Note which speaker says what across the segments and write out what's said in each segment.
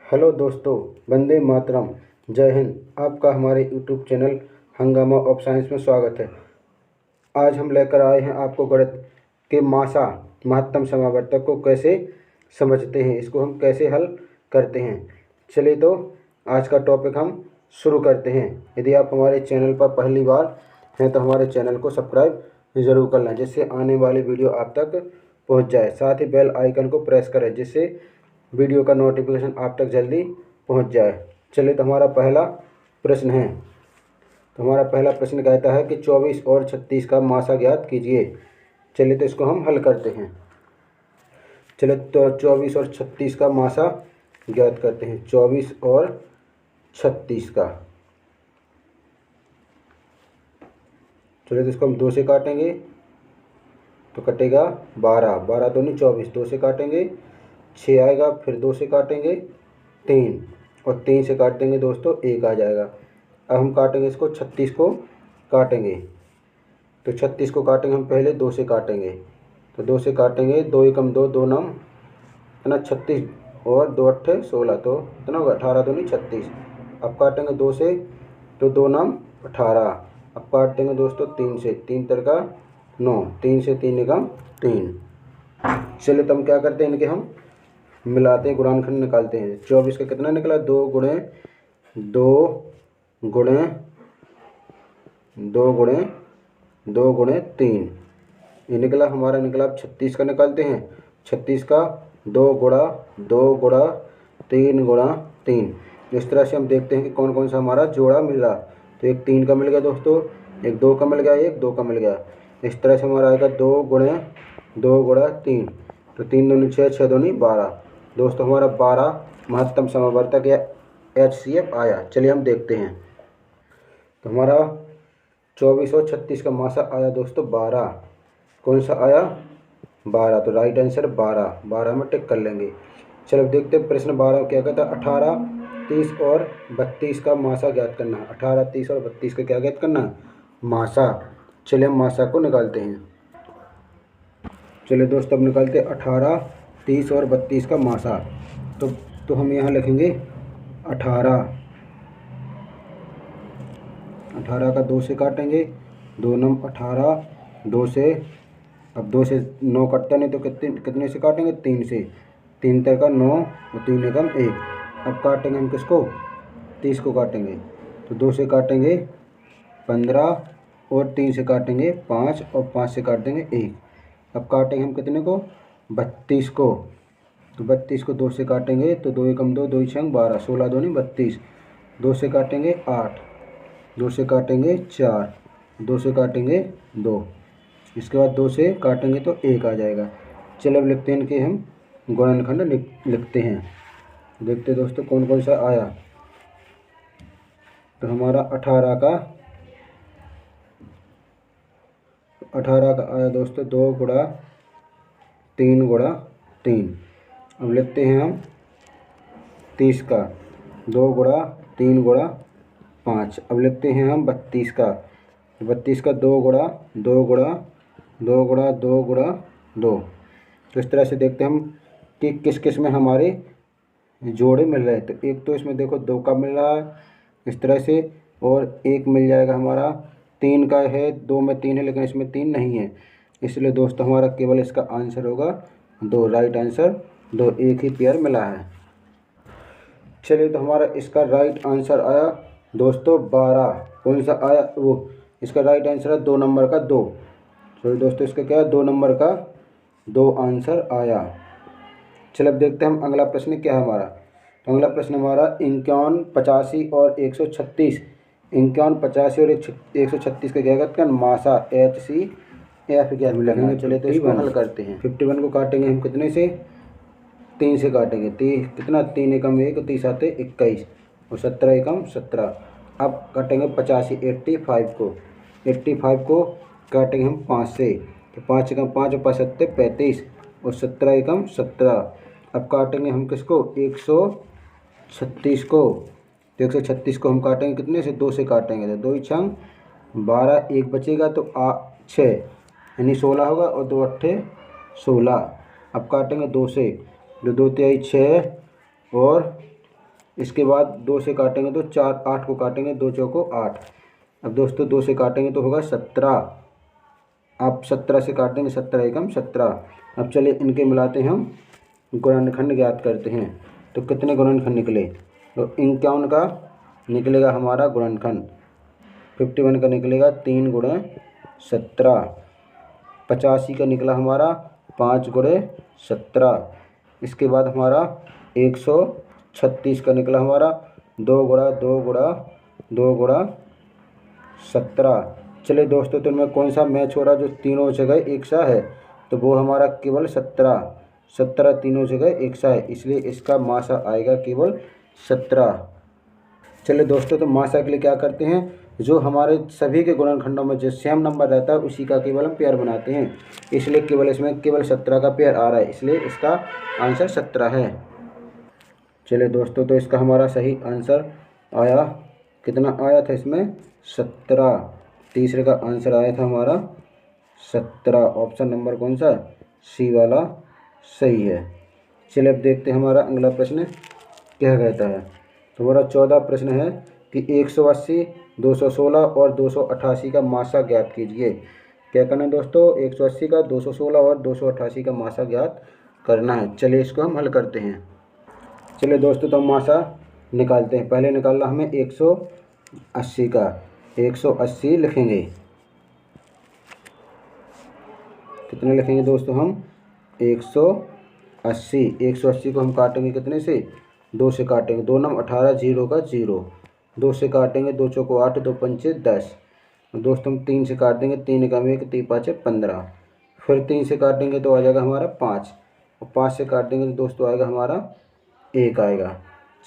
Speaker 1: Hello दोस्तों, वंदे मातरम, जय हिंद। आपका हमारे यूट्यूब चैनल हंगामा ऑफ साइंस में स्वागत है। आज हम लेकर आए हैं आपको गणित के मासा महत्तम समावर्तक को कैसे समझते हैं, इसको हम कैसे हल करते हैं। चलिए तो आज का टॉपिक हम शुरू करते हैं। यदि आप हमारे चैनल पर पहली बार हैं तो हमारे चैनल को सब्सक्राइब ज़रूर कर लें, जिससे आने वाली वीडियो आप तक पहुंच जाए। साथ ही बेल आइकन को प्रेस करें, जिससे वीडियो का नोटिफिकेशन आप तक जल्दी पहुंच जाए। चलिए तो हमारा पहला प्रश्न है। तो हमारा पहला प्रश्न कहता है कि 24 और 36 का मासा ज्ञात कीजिए। चलिए तो इसको हम हल करते हैं। चलिए तो 24 और 36 का मासा ज्ञात करते हैं। 24 और 36 का, चलिए तो इसको हम 2 से काटेंगे तो कटेगा 12, 12 दूनी 24, 2 से काटेंगे 6 आएगा, फिर 2 से काटेंगे 3 और 3 से काट देंगे दोस्तों 1 आ जाएगा। अब हम काटेंगे इसको 36 को काटेंगे। तो 36 को काटेंगे हम पहले 2 से काटेंगे। तो 2 से काटेंगे, 2 एकम 2, 2 नम इतना 36 और 2 अट्ठे 16, तो इतना होगा 18 दूनी 36। अब काटेंगे 2 से तो 2 नम 18। अब काट देंगे दोस्तों 3 से, 3 तरका 9, 3 से 3 एकम 3। चलिए तो हम क्या करते हैं, इनके हम मिलाते हैं, गुणनखंड निकालते हैं। 24 का कितना निकला, 2 गुणे 3 ये निकला हमारा। निकला। अब 36 का निकालते हैं। 36 का 2 गुणा 3 गुणा 3। इस तरह से हम देखते हैं कि कौन कौन सा हमारा जोड़ा मिल रहा। तो एक 3 का मिल गया दोस्तों, एक 2 का मिल गया, एक 2 का मिल गया। इस तरह से हमारा आएगा 2 गुणे 3। तो 3 दूनी 6, 6 दूनी 12। दोस्तों हमारा 12 महत्तम समावर्तक या HCF आया। चलिए हम देखते हैं। तो हमारा 24 और 36 का मासा आया दोस्तों 12। कौन सा आया, 12। तो राइट आंसर 12, 12 में टिक कर लेंगे। चलो देखते हैं प्रश्न 12 क्या कहता है। 18, 30 और 32 का मासा ज्ञात करना है। 18, 30 और 32 का क्या ज्ञात करना है, मासा। चलिए हम मासा को निकालते हैं। चलिए दोस्तों अब निकालते हैं 18, 30 और 32 का मासा। तो हम यहाँ लिखेंगे 18 का 2 से काटेंगे, 2 नम 18, 2 से, अब 2 से 9 कटता नहीं तो कितने से काटेंगे, 3 से, 3 तर का 9 और 3 एकम 1। अब काटेंगे हम किसको, 30 को काटेंगे। तो 2 से काटेंगे 15 और 3 से काटेंगे 5 और 5 से काट देंगे 1। अब काटेंगे हम कितने को, 32 को। तो 32 को 2 से काटेंगे तो 2 एकम 2, 2 छंग 12, 16 दूनी 32। 2 से काटेंगे 8, 2 से काटेंगे 4, 2 से काटेंगे 2। इसके बाद 2 से काटेंगे तो 1 आ जाएगा। चलो अब लिखते हैं इनके हम गुणनखंड लिखते हैं। देखते दोस्तों कौन कौन सा आया। तो हमारा 18 का आया दोस्तों 2 गुणा 3 गुणा 3। अब लिखते हैं हम 30 का 2 गुणा 3 गुणा 5। अब लिखते हैं हम 32 का 2 गुणा 2 गुणा 2 गुणा 2 गुणा 2। तो इस तरह से देखते हैं हम कि किस किस में हमारे जोड़े मिल रहे हैं। तो एक तो इसमें देखो 2 का मिल रहा है इस तरह से, और एक मिल जाएगा हमारा 3 का है। 2 में 3 है लेकिन इसमें 3 नहीं है, इसलिए दोस्तों हमारा केवल इसका आंसर होगा 2। राइट आंसर 2, एक ही पेयर मिला है। चलिए तो हमारा इसका राइट आंसर आया दोस्तों 12। कौन सा आया, वो इसका राइट आंसर है 2 नंबर का 2। चलिए दोस्तों इसका क्या है, 2 नंबर का 2 आंसर आया। चलिए अब देखते हैं हम अगला प्रश्न क्या है हमारा। तो अगला प्रश्न हमारा 51, 85 और 136। 51, 85 और 136 का क्या कहते हैं, मासा HCF क्या मिलेगा। चलिए तो इसको हल करते हैं। 51 को काटेंगे हम कितने से, 3 से काटेंगे। 3 कितना, 3 एकम 1, 30 आते 21 और 17 एकम 17। अब काटेंगे 85, 85 को काटेंगे हम 5 से। तो 5 एकम 5 और 5 सत्ते 35 और 17 एकम 17। अब काटेंगे हम किसको, 136 को। तो 136 को हम काटेंगे कितने से, 2 से काटेंगे। तो 2 छंग 12, 1 बचेगा तो 6 यानी 16 होगा, और 2 अट्ठे 16। अब काटेंगे 2 से, जो 2 तिहाई 6 और इसके बाद 2 से काटेंगे तो 4, 8 को काटेंगे, 2 चौको 8। अब दोस्तों 2 से काटेंगे तो होगा 17। आप 17 से काट देंगे, 17 एकम 17। अब चलिए इनके मिलाते हैं हम, गुणनखंड ज्ञात करते हैं। तो कितने गुणनखंड निकले? तो 51 का निकलेगा हमारा गुणनखंड, 51 का निकलेगा 3 गुणे 17। 85 का निकला हमारा 5 गुणे 17। इसके बाद हमारा 136 का निकला हमारा 2 गुणा 2 गुणा 2 गुणा 17। चलिए दोस्तों, तो इनमें कौन सा मैच हो रहा है? जो तीनों जगह एक सा है, तो वो हमारा केवल 17 तीनों जगह एक सा है, इसलिए इसका मासा आएगा केवल 17। चलिए दोस्तों, तो मासा के लिए क्या करते हैं, जो हमारे सभी के गुणनखंडों में जो सेम नंबर रहता है उसी का केवल हम पेयर बनाते हैं, इसलिए केवल इसमें केवल 17 का पेयर आ रहा है, इसलिए इसका आंसर 17 है। चलिए दोस्तों, तो इसका हमारा सही आंसर आया, कितना आया था इसमें? 17। तीसरे का आंसर आया था हमारा 17। ऑप्शन नंबर कौन सा? सी वाला सही है। चलिए अब देखते हैं हमारा अगला प्रश्न क्या कहता है। तो हमारा 14 प्रश्न है कि 180, 216 और 288 का मासा ज्ञात कीजिए। क्या करना है दोस्तों? 180 का, 216 और 288 का मासा ज्ञात करना है। चलिए इसको हम हल करते हैं। चलिए दोस्तों, तो हम मासा निकालते हैं। पहले निकालना हमें 180 का, 180 लिखेंगे। कितने लिखेंगे दोस्तों हम? 180। 180 को हम काटेंगे कितने से? 2 से काटेंगे, 2 9 18, 0 का 0। 2 से काटेंगे, 2 चौको 8, 2 पंचे 10। दोस्तों हम 3 से काट देंगे, 3 एकम 1, 3 5 15। फिर 3 से काटेंगे तो आ जाएगा हमारा 5, और 5 से काट देंगे तो दोस्तों आएगा हमारा 1 आएगा।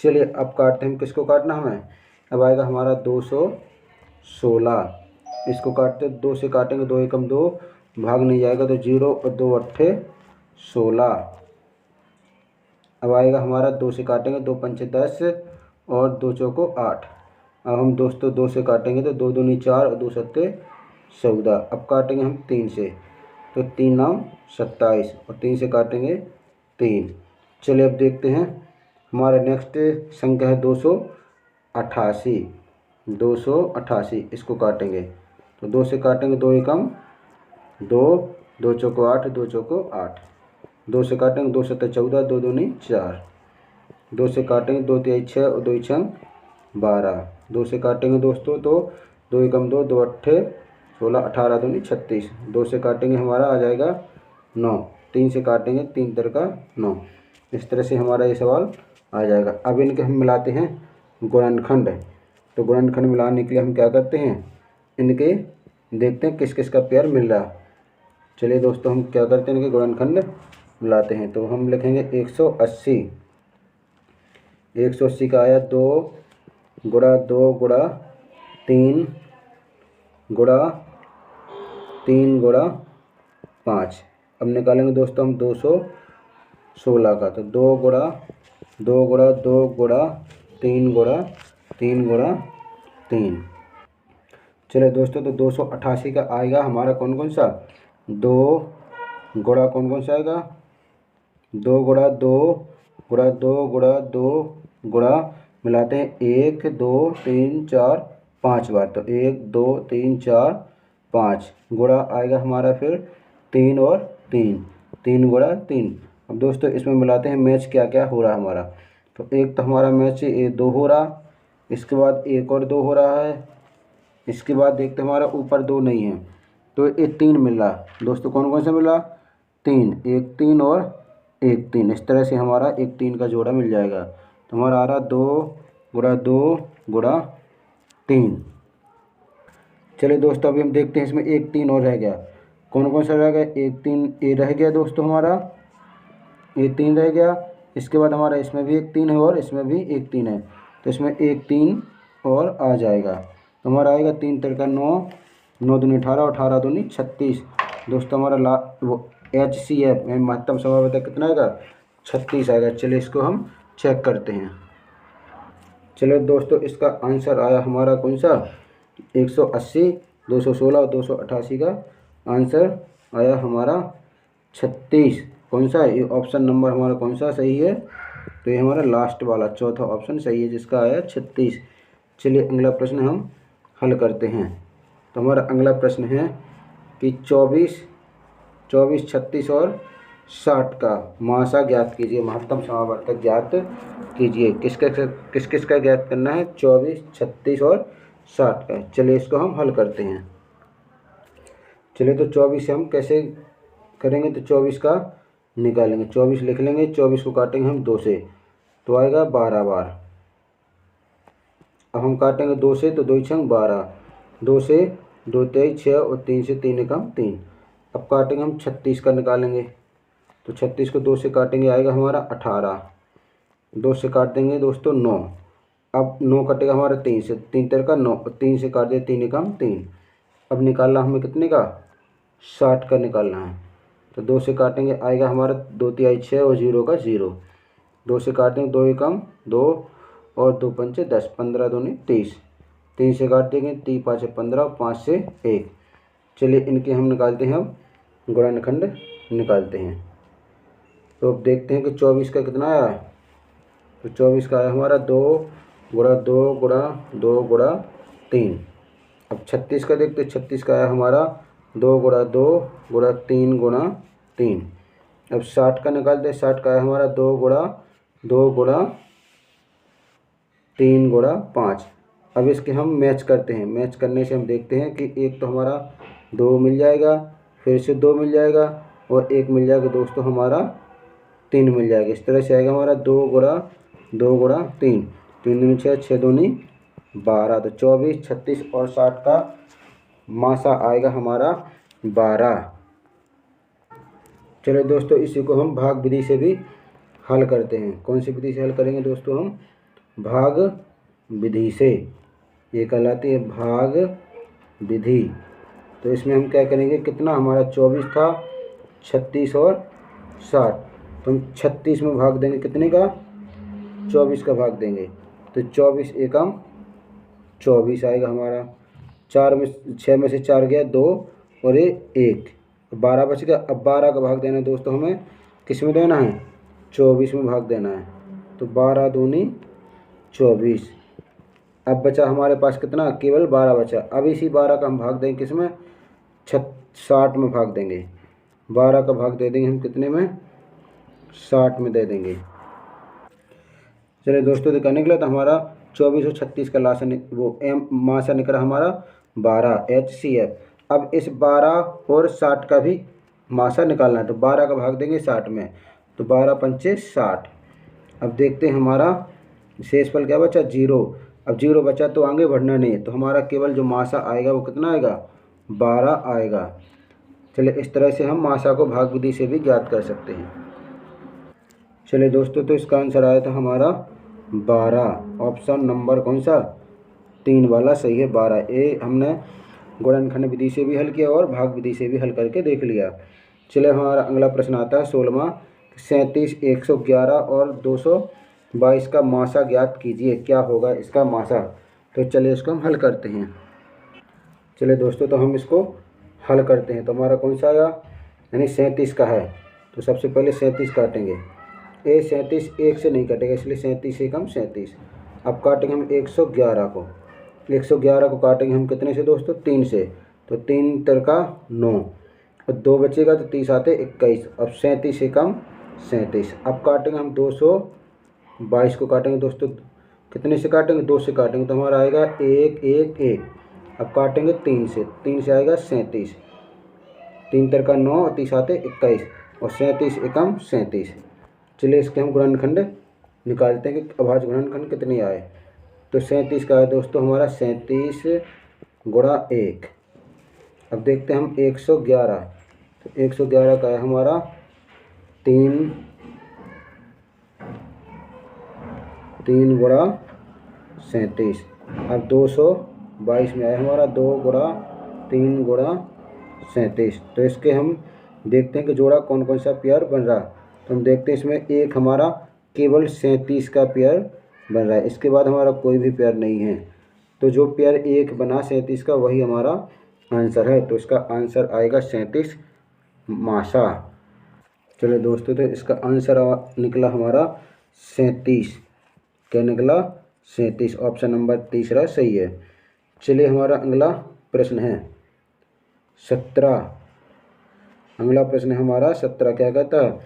Speaker 1: चलिए अब काटते हैं, किसको काटना हमें? अब आएगा हमारा 216। इसको काटते, 2 से काटेंगे, 2 एकम 2, भाग नहीं जाएगा तो 0, और 2 अट्ठे 16। अब आएगा हमारा 2 से काटेंगे, 2 पंचे 10 और 2 चौको 8। अब हम दोस्तों 2 से काटेंगे तो 2 दूनी 4 और 2 सत्ते 14। अब काटेंगे हम 3 से, तो 3 9 27, और 3 से काटेंगे 3। चलिए अब देखते हैं हमारा नेक्स्ट संख्या है 288। 288 इसको काटेंगे, तो 2 से काटेंगे, 2 एकम 2, 2 चौको 8, 2 चौको 8। 2 से काटेंगे, 2 सत्ते 14, 2 दूनी 4। 2 से काटेंगे, 2 तिहाई 6 और 2 छंग 12। 2 से काटेंगे दोस्तों तो 2 एकम 2, 2 अट्ठे 16, 18 दूनी 36। 2 से काटेंगे हमारा आ जाएगा 9। 3 से काटेंगे, 3 तर का 9। इस तरह से हमारा ये सवाल आ जाएगा। अब इनके हम मिलाते हैं गुणनखंड। तो गुणनखंड मिलाने के लिए हम क्या करते हैं, इनके देखते हैं किस किस का पेयर मिल रहा। चलिए दोस्तों, हम क्या करते हैं, इनके गुणनखंड मिलाते हैं। तो हम लिखेंगे 180। 180 का आया 2 गुणा 2 गुणा 3 गुणा 3 गुणा 5। अब निकालेंगे दोस्तों हम 216 का, तो 2 गुणा 2 गुणा 2 गुणा 3 गुणा 3 गुणा 3। चलिए दोस्तों, तो 288 का आएगा हमारा कौन कौन सा? 2 गुणा कौन कौन सा आएगा? 2 गुणा 2 गुणा 2 गुणा 2 गुणा मिलाते हैं 1 2 3 4 5 बार, तो 1 2 3 4 5 गुणा आएगा हमारा फिर 3 और 3, 3 गुणा 3। अब दोस्तों इसमें मिलाते हैं मैच क्या क्या हो रहा है हमारा। तो एक तो हमारा मैच ये 2 हो रहा, इसके बाद 1 और 2 हो रहा है, इसके बाद देखते हमारा ऊपर 2 नहीं है, तो ये 3 मिल रहा दोस्तों। कौन कौन सा मिल रहा? 3, 1 3 और 1 3। इस तरह से हमारा 1 3 का जोड़ा मिल जाएगा। तो हमारा आ रहा 2 गुणा 2 गुणा 3। चलिए दोस्तों, अभी हम देखते हैं इसमें 1 3 और रह गया। कौन कौन सा रह गया? 1 3 ये रह गया दोस्तों, हमारा ये 3 रह गया। इसके बाद हमारा इसमें भी 1 3 है और इसमें भी 1 3 है, तो इसमें 1 3 और आ जाएगा। तो हमारा आएगा 3 3 का 9, 9 दूनी 18, 18 दूनी 36। दोस्तों हमारा वो HCF महत्तम समापन कितना आएगा? 36 आएगा। चलिए इसको हम चेक करते हैं। चलिए दोस्तों, इसका आंसर आया हमारा कौन सा? 180, 216 और 288 का आंसर आया हमारा 36। कौन सा? ये ऑप्शन नंबर हमारा कौन सा सही है? तो ये हमारा लास्ट वाला चौथा ऑप्शन सही है, जिसका आया 36। चलिए अगला प्रश्न हम हल करते हैं। तो हमारा अगला प्रश्न है कि 24, 36 और 60 का मासा ज्ञात कीजिए, महत्तम समावर्तक ज्ञात कीजिए। किस किस का ज्ञात करना है? 24, 36 और 60 का। चलिए इसको हम हल करते हैं। चलिए तो 24 से हम कैसे करेंगे? तो 24 का निकालेंगे, 24 लिख लेंगे, 24 को काटेंगे हम 2 से, तो आएगा 12 बार। अब हम काटेंगे 2 से, तो 2 छंग 12, 2 से 2 तेईस 6 और 3 से 3 एकम 3। अब काटेंगे हम 36 का निकालेंगे, तो 36 को 2 से काटेंगे, आएगा हमारा 18, 2 से काट देंगे दोस्तों 9। अब 9 कटेगा हमारा 3 से, 3 तेरह का 9, और 3 से काट दिया 3 एकम 3। अब निकालना हमें कितने का? 60 का निकालना है। तो 2 से काटेंगे, आएगा हमारा 2 तिहाई 6 और 0 का 0, 2 से काट देंगे 2 एकम 2 और 2 पंचे 10, 15 दूनी 30, 3 से काट देंगे 3 5 15 और 5 से 1। चलिए इनके हम निकालते हैं, अब गुणनखंड निकालते हैं। तो अब देखते हैं कि 24 का कितना आया। तो 24 का आया हमारा 2 गुणा 2 गुणा 2 गुणा 3। अब 36 का देखते हैं, 36 का आया हमारा 2 गुणा 2 गुणा 3 गुणा 3। अब 60 का निकालते हैं, 60 का आया हमारा 2 गुणा 2 गुणा 3 गुणा 5। अब इसके हम मैच करते हैं, मैच करने से हम देखते हैं कि एक तो हमारा 2 मिल जाएगा, फिर से 2 मिल जाएगा, और एक मिल जाएगा दोस्तों हमारा 3 मिल जाएगा। इस तरह से आएगा हमारा 2 गुणा 2 गुणा 3, 3 दूनी 6, 6 दूनी 12। तो 24, 36 और 60 का मासा आएगा हमारा 12। चलो दोस्तों इसी को हम भाग विधि से भी हल करते हैं। कौन सी विधि से हल करेंगे दोस्तों? हम भाग विधि से, ये कहलाती है भाग विधि। तो इसमें हम क्या करेंगे, कितना हमारा 24 था, 36 और 60, तो हम 36 में भाग देंगे, कितने का? 24 का भाग देंगे, तो 24 एकम 24 आएगा हमारा। 6 में से 4 गया 2 और ये 1, 12 बच गया। अब 12 का भाग देना है दोस्तों हमें, किस में देना है? 24 में भाग देना है। तो 12 दूनी 24। अब बचा हमारे पास कितना? केवल 12 बचा। अब इसी 12 का हम भाग देंगे किस में? 60 में भाग देंगे। 12 का भाग दे देंगे हम कितने में? 60 में दे देंगे। चलिए दोस्तों देखा निकला, तो हमारा 24 और 36 का मासा निकला हमारा 12 HCF। अब इस 12 और 60 का भी मासा निकालना है, तो 12 का भाग देंगे 60 में, तो 12 पंचे 60। अब देखते हैं हमारा शेषफल क्या बचा? 0। अब 0 बचा तो आगे बढ़ना नहीं है, तो हमारा केवल जो मासा आएगा वो कितना आएगा? 12 आएगा। चलिए इस तरह से हम मासा को भाग विधि से भी ज्ञात कर सकते हैं। चलिए दोस्तों तो इसका आंसर आया था हमारा 12। ऑप्शन नंबर कौन सा? 3 वाला सही है, 12। ये हमने गुणनखंड विधि से भी हल किया और भाग विधि से भी हल करके देख लिया। चलिए हमारा अगला प्रश्न आता है 16वां। 37, 111 और 222 का मासा ज्ञात कीजिए, क्या होगा इसका मासा? तो चलिए इसको हम हल करते हैं। चलिए दोस्तों तो हम इसको हल करते हैं। तो हमारा कौन सा आया? यानी 37 का है, तो सबसे पहले 37 काटेंगे। 37 1 से नहीं कटेगा, इसलिए 37 एकम 37। अब काटेंगे हम 111 को, 111 को काटेंगे हम कितने से दोस्तों? 3 से, तो 3 तिर का 9 और 2 बचेगा, तो 30 आते 21। अब 37 एकम 37। अब काटेंगे हम 222 को काटेंगे दोस्तों, कितने से काटेंगे? 2 से काटेंगे, तो हमारा आएगा 1 1 1। अब काटेंगे 3 से, 3 से आएगा 37, 3 तिर का 9 और 30 आते 21 और 37 एकम 37। चलिए इसके हम गुणनखंड निकालते हैं कि अभाज्य गुणनखंड कितनी आए। तो 37 का है दोस्तों हमारा 37 गुणा 1। अब देखते हैं हम 111, तो 111 का है हमारा 3 गुणा 37। अब 222 में आया हमारा 2 गुणा 3 गुणा 37। तो इसके हम देखते हैं कि जोड़ा कौन कौन सा पेयर बन रहा। तो हम देखते हैं इसमें एक हमारा केवल 37 का पेयर बन रहा है, इसके बाद हमारा कोई भी पेयर नहीं है। तो जो पेयर एक बना 37 का वही हमारा आंसर है। तो इसका आंसर आएगा 37 मासा। चलो दोस्तों तो इसका आंसर निकला हमारा 37। क्या निकला? 37। ऑप्शन नंबर तीसरा सही है। चलिए हमारा अगला प्रश्न है 17। अगला प्रश्न है हमारा 17। क्या कहता है?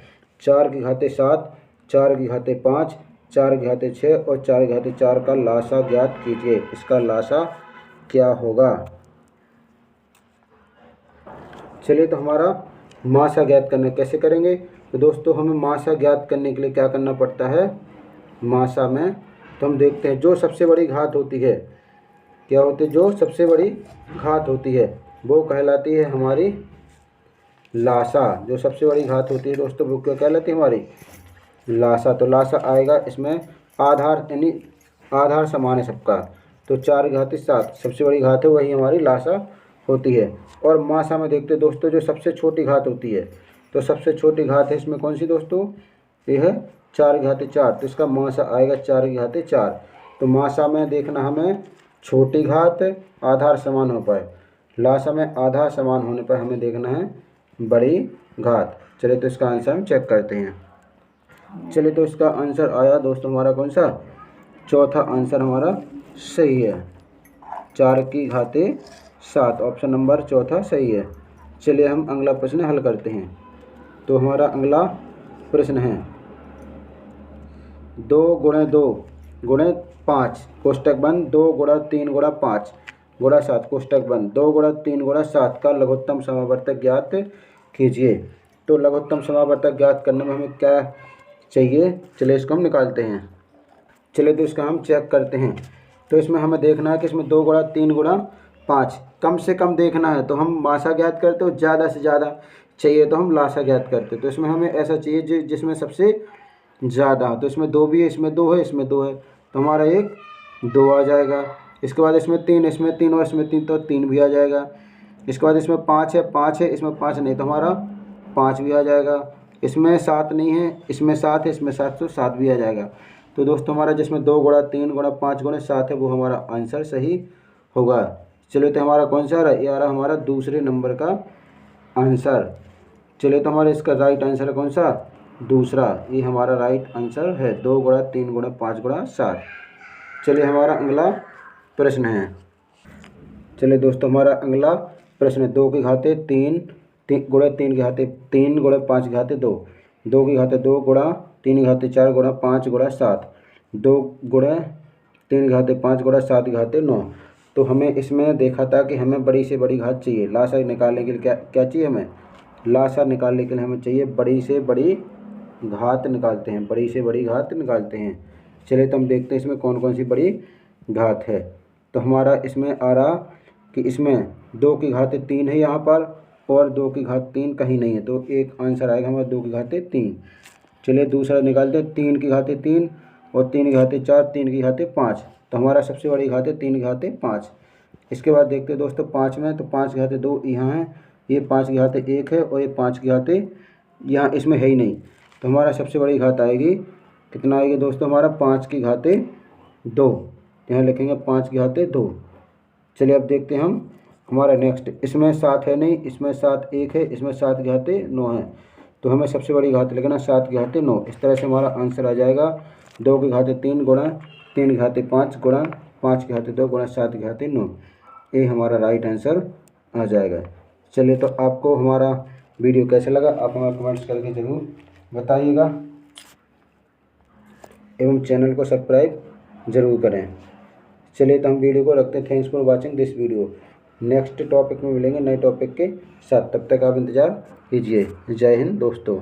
Speaker 1: 4 की घाते 7, 4 की घाते 5, 4 की घाते 6 और 4 की घाते 4 का लासा ज्ञात कीजिए। इसका लासा क्या होगा? चलिए तो हमारा मासा ज्ञात करना कैसे करेंगे? तो दोस्तों हमें मासा ज्ञात करने के लिए क्या करना पड़ता है? मासा में तो हम देखते हैं जो सबसे बड़ी घात होती है, क्या होती है? जो सबसे बड़ी घात होती है वो कहलाती है हमारी लासा। जो सबसे बड़ी घात होती है दोस्तों वो क्या कहलाती है? हमारी लासा। तो लासा आएगा इसमें आधार, यानी आधार समान है सबका। तो 4 की घात 7 सबसे बड़ी घात है, वही हमारी लासा होती है। और मासा में देखते हैं दोस्तों जो सबसे छोटी घात होती है, तो सबसे छोटी घात है इसमें कौन सी दोस्तों? ये है 4 की घात 4। तो इसका मासा आएगा 4 की घात 4। तो मासा में देखना हमें छोटी घात आधार समान हो पाए, लासा में आधार समान होने पर हमें देखना है बड़ी घात। चलिए तो इसका आंसर हम चेक करते हैं। चलिए तो इसका आंसर आया दोस्तों हमारा कौन सा? चौथा आंसर हमारा सही है, 4 की घाते 7। ऑप्शन नंबर चौथा सही है। चलिए हम अगला प्रश्न हल करते हैं। तो हमारा अगला प्रश्न है 2 गुणे 2 गुणे 5 कोष्टक बंद 2 गुणा 3 गुणा 5 गुणा 7 कोष्टक बंद 2 गुणा 3 गुणा 7 का लघुत्तम समावर्तक ज्ञात कीजिए। तो लघुत्तम समावर्तक ज्ञात करने में हमें क्या चाहिए? चलिए इसको हम निकालते हैं। चलिए तो इसका हम चेक करते हैं। तो इसमें हमें देखना है कि इसमें 2 गुणा 3 गुणा 5 कम से कम देखना है तो हम मासा ज्ञात करते हो, ज़्यादा से ज़्यादा चाहिए तो हम लासा ज्ञात करते। तो इसमें हमें ऐसा चाहिए जिसमें सबसे ज़्यादा हो। तो इसमें 2 भी है, इसमें 2 है, इसमें 2 है, तो हमारा एक 2 आ जाएगा। इसके बाद इसमें 3, इसमें 3 और इसमें 3, तो 3 भी आ जाएगा। इसके बाद इसमें 5 है, 5 है, इसमें 5 नहीं, तो हमारा 5 भी आ जाएगा। इसमें 7 नहीं है, इसमें 7 है, इसमें 7, तो 7 भी आ जाएगा। तो दोस्तों हमारा जिसमें 2 गुणा 3 गुणा 5 गुणा 7 है वो हमारा आंसर सही होगा। चलिए तो हमारा कौन सा आ रहा है? ये आ रहा हमारा दूसरे नंबर का आंसर। चलिए तो हमारा इसका राइट आंसर है कौन सा? दूसरा। ये हमारा राइट आंसर है 2 गुणा 3 गुणा 5 गुणा 7। चलिए हमारा अगला प्रश्न है। चलिए दोस्तों हमारा अगला प्रश्न है 2 की घाते 3 गुणा 3 की घाते 3 गुणा 5 की घाते 2 2 की घाते 2 गुणा 3 की घाते 4 गुणा 5 गुणा 7 2 गुणा 3 की घाते 5 गुणा 7 की घाते 9। तो हमें इसमें देखा था कि हमें बड़ी से बड़ी घात चाहिए। लासा निकालने के लिए क्या क्या चाहिए हमें? लासा निकालने के लिए हमें चाहिए बड़ी से बड़ी घात निकालते हैं, बड़ी से बड़ी घात निकालते हैं। चलिए तो हम देखते हैं इसमें कौन कौन सी बड़ी घात है। तो हमारा इसमें आ रहा कि इसमें 2 की घाते 3 है यहाँ पर और 2 की घात 3 कहीं नहीं है, तो एक आंसर आएगा हमारा 2 की घाते 3। चलिए दूसरा निकालते हैं 3 की घाते 3 और 3 की घाते 4 3 की घाते 5। तो हमारा सबसे बड़ी घात है 3 की घाते 5। इसके बाद देखते हैं दोस्तों 5 में, तो 5 की घाते 2 यहाँ है, ये 5 की घाते 1 है और ये 5 की घाते यहाँ इसमें है ही नहीं। तो हमारा सबसे बड़ी घात आएगी कितना आएगी दोस्तों? हमारा 5 की घाते 2। यहाँ लिखेंगे 5 की घाते 2। चलिए अब देखते हैं हम हमारा नेक्स्ट। इसमें 7 है नहीं, इसमें 7 1 है, इसमें 7 की घाते 9 है, तो हमें सबसे बड़ी घात लिखना 7 की घाते 9। इस तरह से हमारा आंसर आ जाएगा 2 की घाते 3 गुणा 3 की घाते 5 गुणा 5 की घाते 2 गुणा 7 की घाते 9। ये हमारा राइट आंसर आ जाएगा। चलिए तो आपको हमारा वीडियो कैसा लगा आप हमें कमेंट्स करके ज़रूर बताइएगा एवं चैनल को सब्सक्राइब ज़रूर करें। चलिए तो हम वीडियो को रखते हैं। Thanks for watching this video. Next topic में मिलेंगे नए टॉपिक के साथ, तब तक आप इंतज़ार कीजिए। जय हिंद दोस्तों।